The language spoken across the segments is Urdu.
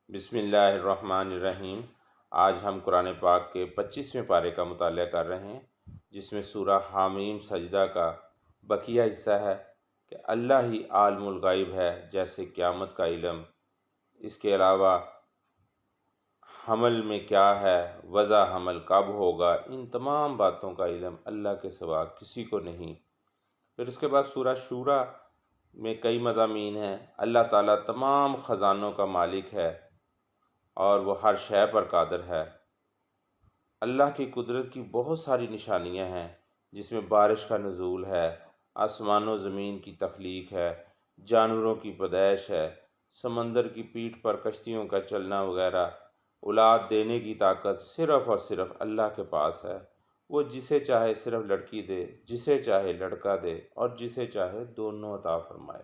بسم اللہ الرحمن الرحیم۔ آج ہم قرآن پاک کے 25ویں پارے کا مطالعہ کر رہے ہیں، جس میں سورہ حامیم سجدہ کا بقیہ حصہ ہے کہ اللہ ہی عالم الغیب ہے، جیسے قیامت کا علم، اس کے علاوہ حمل میں کیا ہے، وضع حمل کب ہوگا، ان تمام باتوں کا علم اللہ کے سوا کسی کو نہیں۔ پھر اس کے بعد سورہ شورا میں کئی مضامین ہیں۔ اللہ تعالیٰ تمام خزانوں کا مالک ہے اور وہ ہر شے پر قادر ہے۔ اللہ کی قدرت کی بہت ساری نشانیاں ہیں، جس میں بارش کا نزول ہے، آسمان و زمین کی تخلیق ہے، جانوروں کی پیدائش ہے، سمندر کی پیٹھ پر کشتیوں کا چلنا وغیرہ۔ اولاد دینے کی طاقت صرف اور صرف اللہ کے پاس ہے۔ وہ جسے چاہے صرف لڑکی دے، جسے چاہے لڑکا دے، اور جسے چاہے دونوں عطا فرمائے،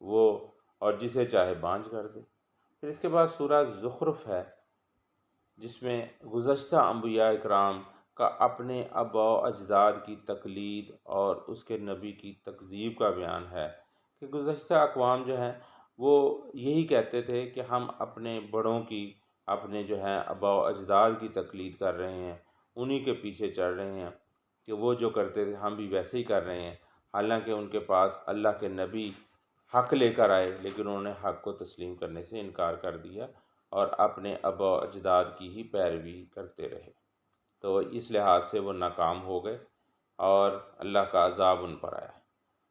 وہ اور جسے چاہے بانجھ کر دے۔ پھر اس کے بعد سورہ زخرف ہے، جس میں گزشتہ انبیاء اکرام کا اپنے آباء و اجداد کی تقلید اور اس کے نبی کی تکذیب کا بیان ہے کہ گزشتہ اقوام جو ہیں وہ یہی کہتے تھے کہ ہم اپنے بڑوں کی، اپنے جو ہیں آباء و اجداد کی تقلید کر رہے ہیں، انہی کے پیچھے چل رہے ہیں کہ وہ جو کرتے تھے ہم بھی ویسے ہی کر رہے ہیں، حالانکہ ان کے پاس اللہ کے نبی حق لے کر آئے، لیکن انہوں نے حق کو تسلیم کرنے سے انکار کر دیا اور اپنے آباء و اجداد کی ہی پیروی کرتے رہے، تو اس لحاظ سے وہ ناکام ہو گئے اور اللہ کا عذاب ان پر آیا۔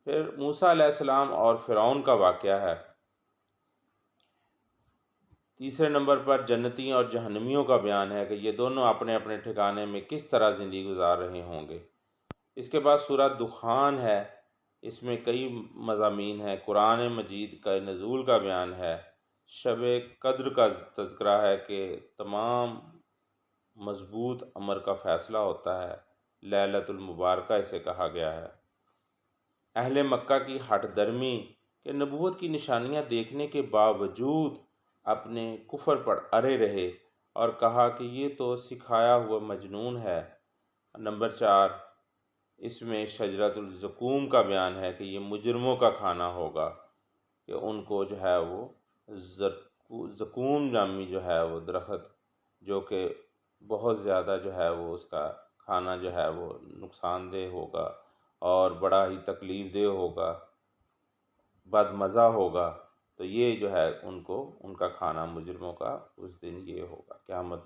پھر موسیٰ علیہ السلام اور فرعون کا واقعہ ہے۔ تیسرے نمبر پر جنتیوں اور جہنمیوں کا بیان ہے کہ یہ دونوں اپنے اپنے ٹھکانے میں کس طرح زندگی گزار رہے ہوں گے۔ اس کے بعد سورہ دخان ہے، اس میں کئی مضامین ہیں۔ قرآن مجید کا نزول کا بیان ہے، شب قدر کا تذکرہ ہے کہ تمام مضبوط امر کا فیصلہ ہوتا ہے، لیلۃ المبارکہ اسے کہا گیا ہے۔ اہل مکہ کی ہٹ درمی کہ نبوت کی نشانیاں دیکھنے کے باوجود اپنے کفر پر اڑے رہے اور کہا کہ یہ تو سکھایا ہوا مجنون ہے۔ نمبر 4، اس میں شجرۃ الزقوم کا بیان ہے کہ یہ مجرموں کا کھانا ہوگا، کہ ان کو جو ہے وہ زقوم نامی جو ہے وہ درخت، جو کہ بہت زیادہ جو ہے وہ اس کا کھانا جو ہے وہ نقصان دہ ہوگا اور بڑا ہی تکلیف دہ ہوگا، بد مزہ ہوگا، تو یہ جو ہے ان کا کھانا مجرموں کا اس دن یہ ہوگا، قیامت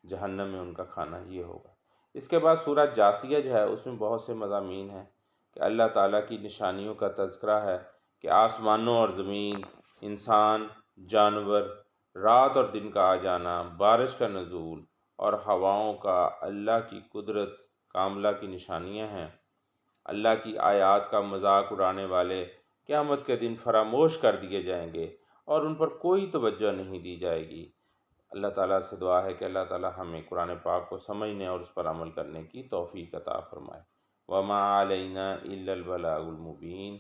جہنم میں ان کا کھانا یہ ہوگا۔ اس کے بعد سورہ جاثیہ جو ہے اس میں بہت سے مضامین ہیں کہ اللہ تعالیٰ کی نشانیوں کا تذکرہ ہے کہ آسمانوں اور زمین، انسان، جانور، رات اور دن کا آ جانا، بارش کا نزول اور ہواؤں کا اللہ کی قدرت کاملہ کی نشانیاں ہیں۔ اللہ کی آیات کا مذاق اڑانے والے قیامت کے دن فراموش کر دیے جائیں گے اور ان پر کوئی توجہ نہیں دی جائے گی۔ اللہ تعالیٰ سے دعا ہے کہ اللہ تعالیٰ ہمیں قرآن پاک کو سمجھنے اور اس پر عمل کرنے کی توفیق عطا فرمائے۔ وَمَا عَلَيْنَا إِلَّا الْبَلَاغُ الْمُبِينُ۔